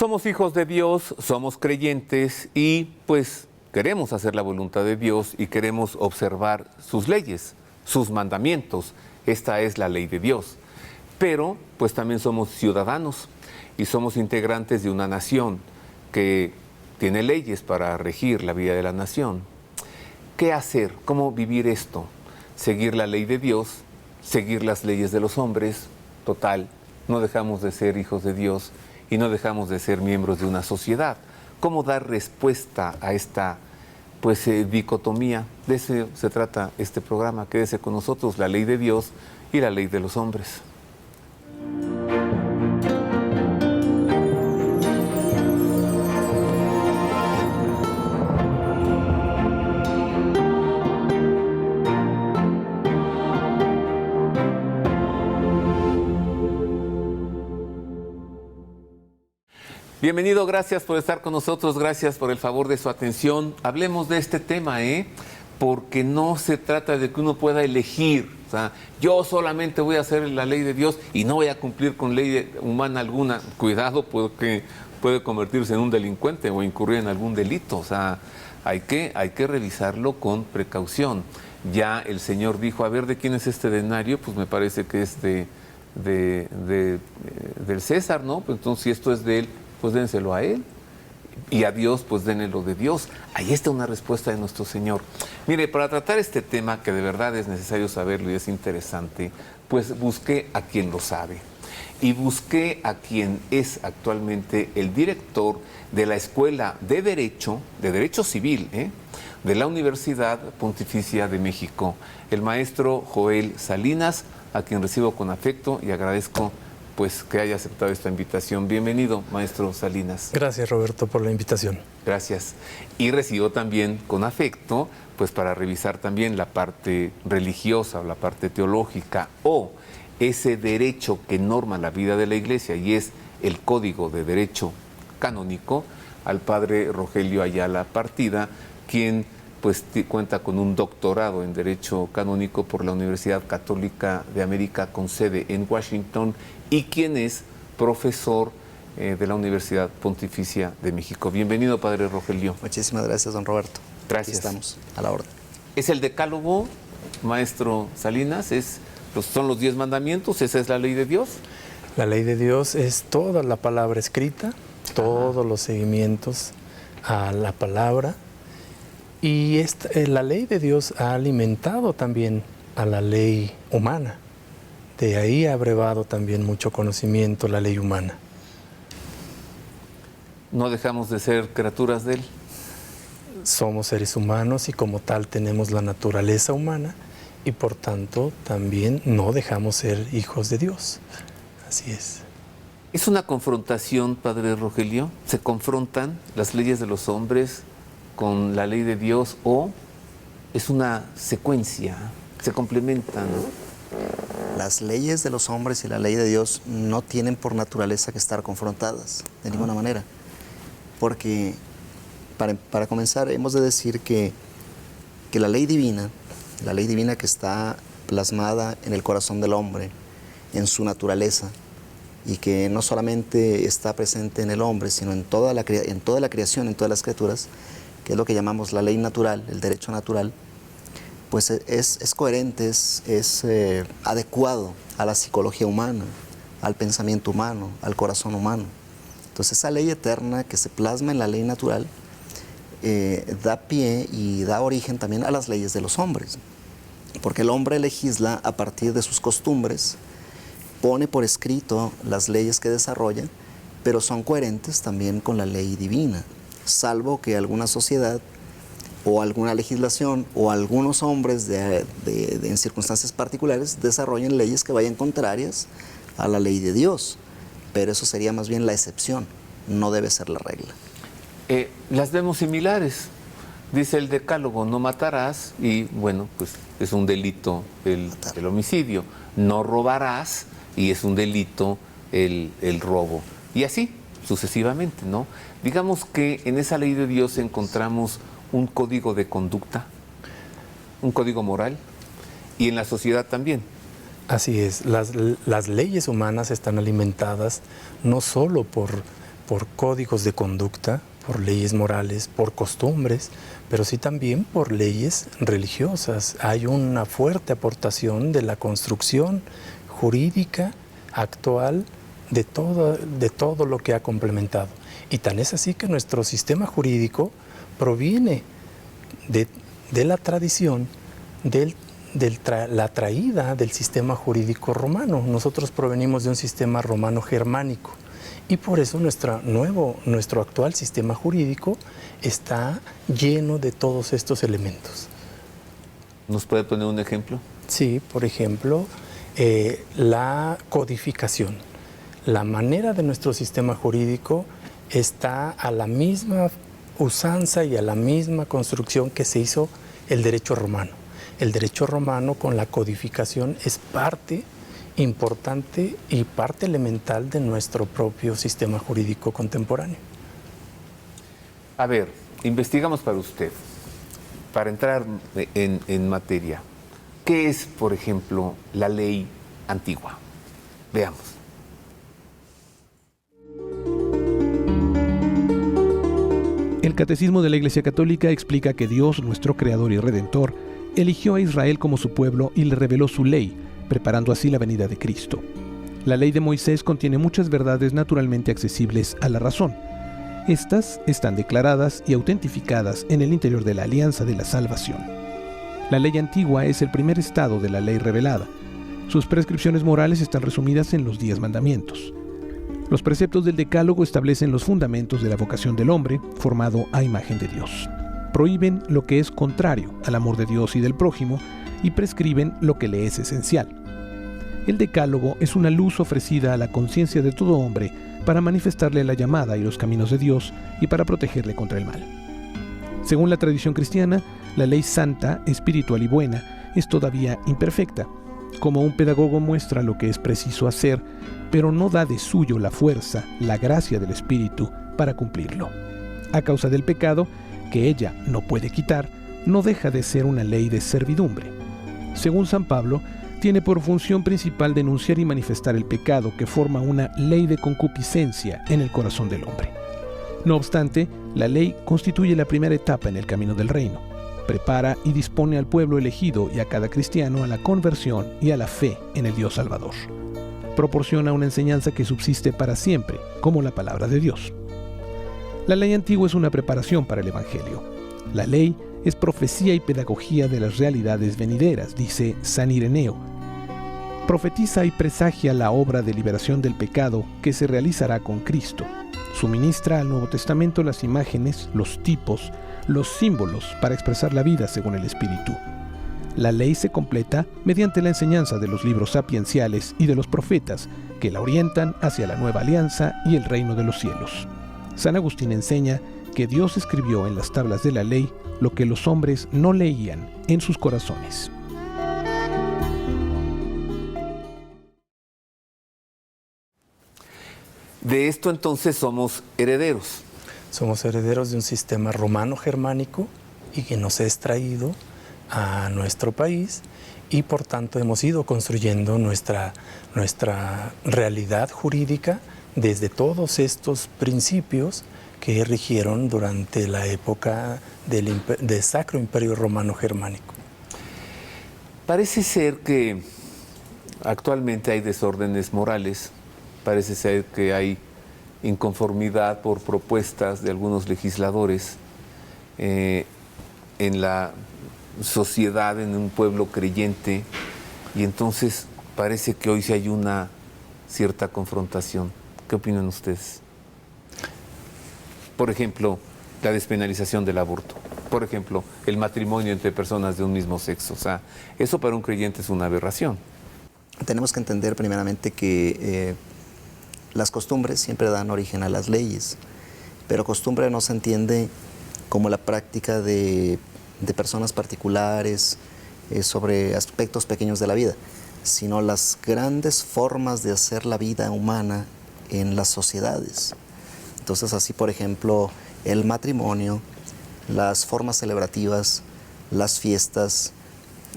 Somos hijos de Dios, somos creyentes y pues queremos hacer la voluntad de Dios y queremos observar sus leyes, sus mandamientos. Esta es la ley de Dios. Pero pues también somos ciudadanos y somos integrantes de una nación que tiene leyes para regir la vida de la nación. ¿Qué hacer? ¿Cómo vivir esto? Seguir la ley de Dios, seguir las leyes de los hombres. Total, no dejamos de ser hijos de Dios y no dejamos de ser miembros de una sociedad. ¿Cómo dar respuesta a esta dicotomía? De eso se trata este programa. Quédese con nosotros, la ley de Dios y la ley de los hombres. Bienvenido, gracias por estar con nosotros, gracias por el favor de su atención. Hablemos de este tema, porque no se trata de que uno pueda elegir. O sea, yo solamente voy a hacer la ley de Dios y no voy a cumplir con ley humana alguna. Cuidado, porque puede convertirse en un delincuente o incurrir en algún delito. O sea, hay que revisarlo con precaución. Ya el Señor dijo, a ver, ¿de quién es este denario? Pues me parece que es del César, ¿no? Pues entonces, si esto es de él, pues dénselo a él, y a Dios, pues dénelo de Dios. Ahí está una respuesta de nuestro Señor. Mire, para tratar este tema, que de verdad es necesario saberlo y es interesante, pues busqué a quien lo sabe, y busqué a quien es actualmente el director de la Escuela de Derecho Civil, de la Universidad Pontificia de México, el maestro Joel Salinas, a quien recibo con afecto y agradezco pues que haya aceptado esta invitación. Bienvenido, maestro Salinas. Gracias, Roberto, por la invitación. Gracias. Y recibo también con afecto, pues para revisar también la parte religiosa o la parte teológica o ese derecho que norma la vida de la Iglesia y es el Código de Derecho Canónico, al padre Rogelio Ayala Partida, quien pues cuenta con un doctorado en Derecho Canónico por la Universidad Católica de América con sede en Washington y quien es profesor de la Universidad Pontificia de México. Bienvenido, padre Rogelio. Muchísimas gracias, don Roberto. Gracias. Aquí estamos, a la orden. ¿Es el decálogo, maestro Salinas? ¿Son los 10 mandamientos? ¿Esa es la ley de Dios? La ley de Dios es toda la palabra escrita, todos los seguimientos a la palabra. Y la ley de Dios ha alimentado también a la ley humana. De ahí ha brevado también mucho conocimiento la ley humana. ¿No dejamos de ser criaturas de Él? Somos seres humanos y como tal tenemos la naturaleza humana y por tanto también no dejamos ser hijos de Dios. Así es. ¿Es una confrontación, padre Rogelio? ¿Se confrontan las leyes de los hombres con la ley de Dios o es una secuencia, se complementan? Las leyes de los hombres y la ley de Dios no tienen por naturaleza que estar confrontadas de ninguna manera, porque para comenzar hemos de decir que la ley divina que está plasmada en el corazón del hombre, en su naturaleza, y que no solamente está presente en el hombre, sino en toda la creación, en todas las criaturas, que es lo que llamamos la ley natural, el derecho natural, pues es coherente, es adecuado a la psicología humana, al pensamiento humano, al corazón humano. Entonces esa ley eterna que se plasma en la ley natural da pie y da origen también a las leyes de los hombres, porque el hombre legisla a partir de sus costumbres, pone por escrito las leyes que desarrolla, pero son coherentes también con la ley divina, salvo que alguna sociedad o alguna legislación o algunos hombres en circunstancias particulares desarrollen leyes que vayan contrarias a la ley de Dios, pero eso sería más bien la excepción, no debe ser la regla. Las vemos similares. Dice el decálogo, no matarás, y bueno, pues es un delito el homicidio. No robarás, y es un delito el robo. Y así, sucesivamente, ¿no? Digamos que en esa ley de Dios encontramos un código de conducta, un código moral, y en la sociedad también. Así es, las leyes humanas están alimentadas no solo por por códigos de conducta, por leyes morales, por costumbres, pero sí también por leyes religiosas. Hay una fuerte aportación de la construcción jurídica actual de todo lo que ha complementado. Y tan es así que nuestro sistema jurídico proviene de la tradición la traída del sistema jurídico romano. Nosotros provenimos de un sistema romano germánico y por eso nuestro actual sistema jurídico está lleno de todos estos elementos. ¿Nos puede poner un ejemplo? Sí, por ejemplo, la codificación. La manera de nuestro sistema jurídico está a la misma usanza y a la misma construcción que se hizo el derecho romano. El derecho romano con la codificación es parte importante y parte elemental de nuestro propio sistema jurídico contemporáneo. A ver, investigamos para usted, para entrar en materia. ¿Qué es, por ejemplo, la ley antigua? Veamos. El Catecismo de la Iglesia Católica explica que Dios, nuestro Creador y Redentor, eligió a Israel como su pueblo y le reveló su ley, preparando así la venida de Cristo. La ley de Moisés contiene muchas verdades naturalmente accesibles a la razón. Estas están declaradas y autentificadas en el interior de la alianza de la salvación. La ley antigua es el primer estado de la ley revelada. Sus prescripciones morales están resumidas en los 10 mandamientos. Los preceptos del Decálogo establecen los fundamentos de la vocación del hombre, formado a imagen de Dios. Prohíben lo que es contrario al amor de Dios y del prójimo y prescriben lo que le es esencial. El Decálogo es una luz ofrecida a la conciencia de todo hombre para manifestarle la llamada y los caminos de Dios y para protegerle contra el mal. Según la tradición cristiana, la ley santa, espiritual y buena es todavía imperfecta. Como un pedagogo muestra lo que es preciso hacer, pero no da de suyo la fuerza, la gracia del Espíritu para cumplirlo. A causa del pecado, que ella no puede quitar, no deja de ser una ley de servidumbre. Según San Pablo, tiene por función principal denunciar y manifestar el pecado que forma una ley de concupiscencia en el corazón del hombre. No obstante, la ley constituye la primera etapa en el camino del reino. Prepara y dispone al pueblo elegido y a cada cristiano a la conversión y a la fe en el Dios Salvador. Proporciona una enseñanza que subsiste para siempre, como la palabra de Dios. La ley antigua es una preparación para el Evangelio. La ley es profecía y pedagogía de las realidades venideras, dice San Ireneo. Profetiza y presagia la obra de liberación del pecado que se realizará con Cristo. Suministra al Nuevo Testamento las imágenes, los tipos, los símbolos para expresar la vida según el Espíritu. La ley se completa mediante la enseñanza de los libros sapienciales y de los profetas que la orientan hacia la nueva alianza y el reino de los cielos. San Agustín enseña que Dios escribió en las tablas de la ley lo que los hombres no leían en sus corazones. De esto entonces somos herederos. Somos herederos de un sistema romano-germánico y que nos es traído a nuestro país y por tanto hemos ido construyendo nuestra realidad jurídica desde todos estos principios que rigieron durante la época del Sacro Imperio Romano Germánico. Parece ser que actualmente hay desórdenes morales, parece ser que hay inconformidad por propuestas de algunos legisladores en la sociedad, en un pueblo creyente, y entonces parece que hoy sí hay una cierta confrontación. ¿Qué opinan ustedes? Por ejemplo, la despenalización del aborto. Por ejemplo, el matrimonio entre personas de un mismo sexo. O sea, eso para un creyente es una aberración. Tenemos que entender primeramente que las costumbres siempre dan origen a las leyes, pero costumbre no se entiende como la práctica de personas particulares sobre aspectos pequeños de la vida, sino las grandes formas de hacer la vida humana en las sociedades. Entonces, así, por ejemplo, el matrimonio, las formas celebrativas, las fiestas,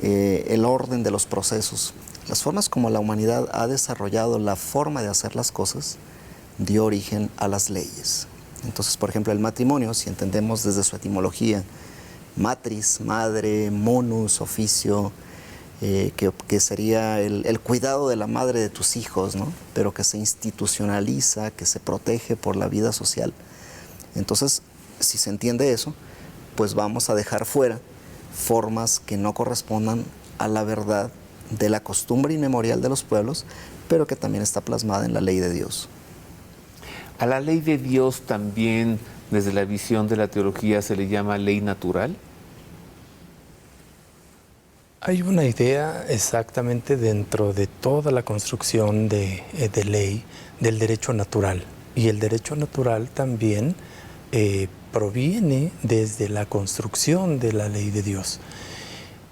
el orden de los procesos, las formas como la humanidad ha desarrollado la forma de hacer las cosas, dio origen a las leyes. Entonces, por ejemplo, el matrimonio, si entendemos desde su etimología, matris, madre, monus, oficio, que sería el cuidado de la madre de tus hijos, ¿no? Pero que se institucionaliza, que se protege por la vida social. Entonces, si se entiende eso, pues vamos a dejar fuera formas que no correspondan a la verdad de la costumbre inmemorial de los pueblos, pero que también está plasmada en la ley de Dios. ¿A la ley de Dios también, desde la visión de la teología, se le llama ley natural? Hay una idea exactamente dentro de toda la construcción de ley del derecho natural. Y el derecho natural también proviene desde la construcción de la ley de Dios.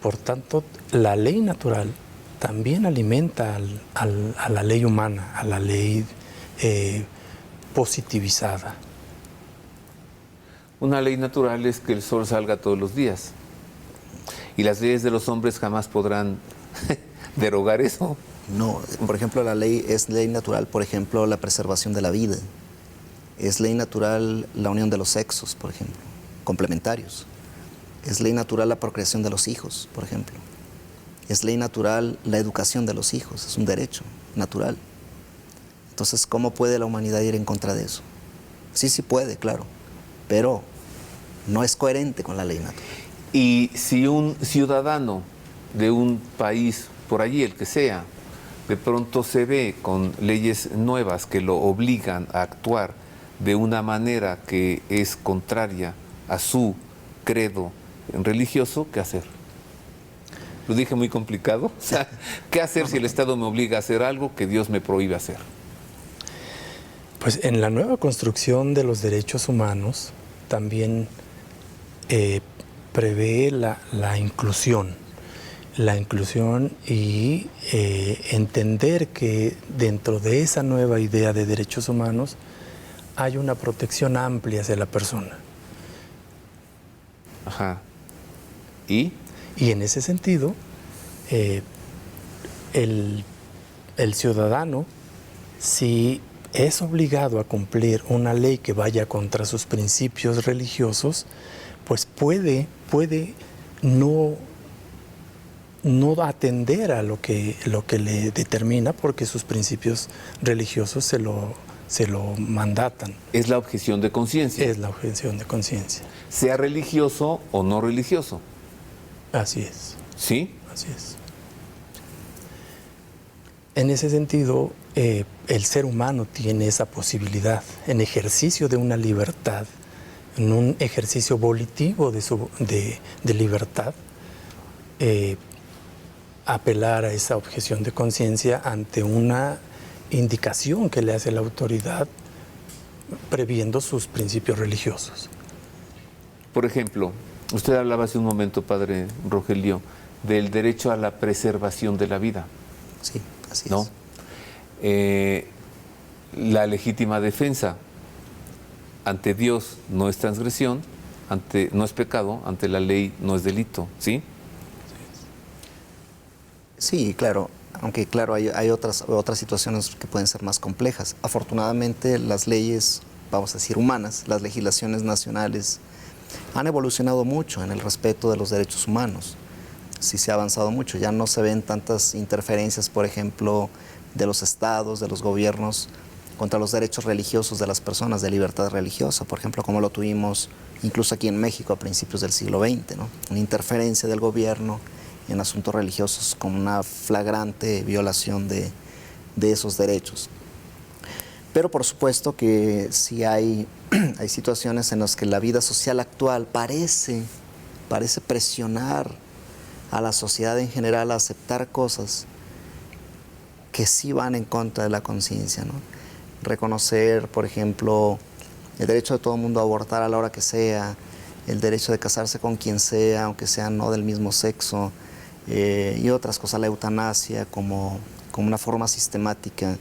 Por tanto, la ley natural también alimenta a la ley humana, a la ley positivizada. Una ley natural es que el sol salga todos los días. Y las leyes de los hombres jamás podrán derogar eso. No, por ejemplo, la ley es ley natural, por ejemplo, la preservación de la vida. Es ley natural la unión de los sexos, por ejemplo, complementarios. Es ley natural la procreación de los hijos, por ejemplo. Es ley natural la educación de los hijos, es un derecho natural. Entonces, ¿cómo puede la humanidad ir en contra de eso? Sí, sí puede, claro, pero no es coherente con la ley natural. Y si un ciudadano de un país, por allí el que sea, de pronto se ve con leyes nuevas que lo obligan a actuar de una manera que es contraria a su credo religioso, ¿qué hacer? Lo dije muy complicado. O sea, ¿qué hacer si el Estado me obliga a hacer algo que Dios me prohíbe hacer? Pues en la nueva construcción de los derechos humanos también prevé la inclusión y entender que dentro de esa nueva idea de derechos humanos hay una protección amplia hacia la persona. Ajá. ¿Y? Y en ese sentido, el ciudadano, si es obligado a cumplir una ley que vaya contra sus principios religiosos, pues puede no atender a lo que le determina, porque sus principios religiosos se lo mandatan. Es la objeción de conciencia. Es la objeción de conciencia. Sea religioso o no religioso. Así es. ¿Sí? Así es. En ese sentido, el ser humano tiene esa posibilidad, en ejercicio de una libertad, en un ejercicio volitivo de libertad, apelar a esa objeción de conciencia ante una indicación que le hace la autoridad previendo sus principios religiosos. Por ejemplo, usted hablaba hace un momento, padre Rogelio, del derecho a la preservación de la vida. Sí, así ¿No? La legítima defensa ante Dios no es transgresión, no es pecado, ante la ley no es delito, ¿sí? Sí, claro, aunque claro, hay otras situaciones que pueden ser más complejas. Afortunadamente las leyes, vamos a decir humanas, las legislaciones nacionales han evolucionado mucho en el respeto de los derechos humanos. Sí se ha avanzado mucho, ya no se ven tantas interferencias, por ejemplo, de los estados, de los gobiernos, contra los derechos religiosos de las personas, de libertad religiosa, por ejemplo, como lo tuvimos incluso aquí en México a principios del siglo XX, ¿no? Una interferencia del gobierno en asuntos religiosos con una flagrante violación de esos derechos. Pero por supuesto que sí hay situaciones en las que la vida social actual parece presionar a la sociedad en general a aceptar cosas que sí van en contra de la conciencia, ¿no? Reconocer, por ejemplo, el derecho de todo el mundo a abortar a la hora que sea, el derecho de casarse con quien sea, aunque sea no del mismo sexo, y otras cosas, la eutanasia como una forma sistemática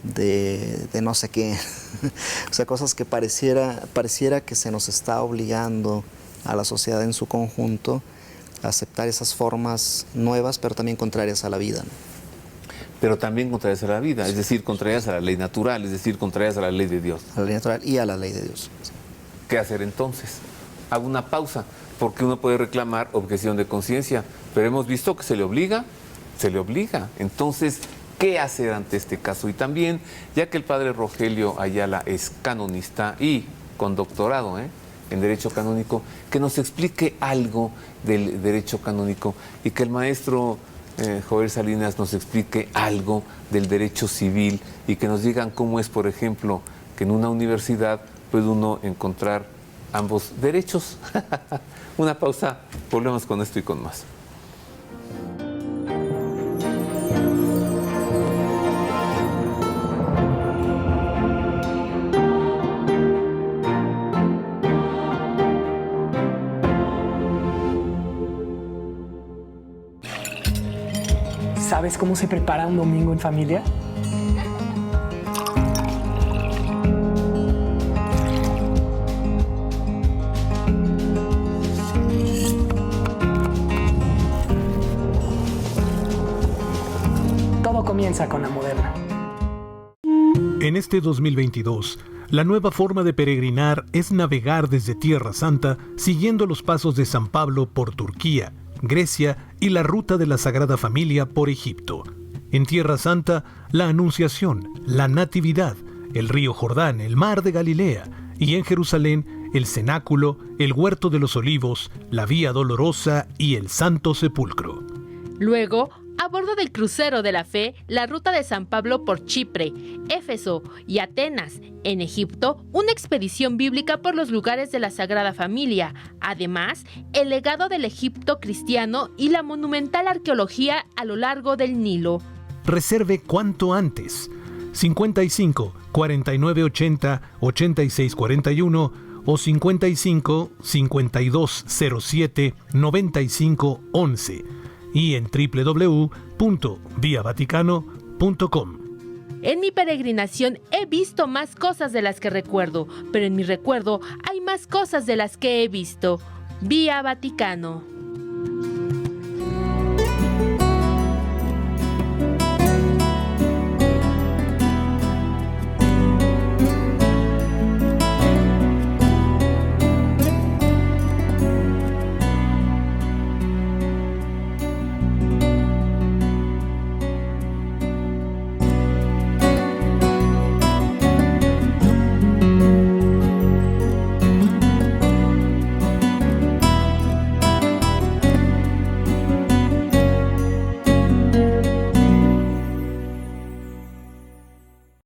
de no sé qué. O sea, cosas que pareciera que se nos está obligando a la sociedad en su conjunto a aceptar esas formas nuevas, pero también contrarias a la vida, ¿no? pero también contrarias a la vida, es decir, contrarias a la ley natural, es decir, contrarias a la ley de Dios. A la ley natural y a la ley de Dios. ¿Qué hacer entonces? Hago una pausa, porque uno puede reclamar objeción de conciencia, pero hemos visto que se le obliga. Entonces, ¿qué hacer ante este caso? Y también, ya que el padre Rogelio Ayala es canonista y con doctorado en Derecho Canónico, que nos explique algo del Derecho Canónico y que el maestro Joel Salinas nos explique algo del Derecho Civil y que nos digan cómo es, por ejemplo, que en una universidad puede uno encontrar ambos derechos. Una pausa, volvemos con esto y con más. ¿Sabes cómo se prepara un domingo en familia? Todo comienza con la Moderna. En este 2022, la nueva forma de peregrinar es navegar desde Tierra Santa siguiendo los pasos de San Pablo por Turquía, Grecia y la ruta de la Sagrada Familia por Egipto. En Tierra Santa, la Anunciación, la Natividad, el río Jordán, el mar de Galilea, y en Jerusalén, el Cenáculo, el Huerto de los Olivos, la Vía Dolorosa y el Santo Sepulcro. Luego, a bordo del crucero de la fe, la ruta de San Pablo por Chipre, Éfeso y Atenas. En Egipto, una expedición bíblica por los lugares de la Sagrada Familia. Además, el legado del Egipto cristiano y la monumental arqueología a lo largo del Nilo. Reserve cuanto antes. 55 49 80 86 41 o 55 52 07 95 11 y en www.viavaticano.com. En mi peregrinación he visto más cosas de las que recuerdo, pero en mi recuerdo hay más cosas de las que he visto. Vía Vaticano.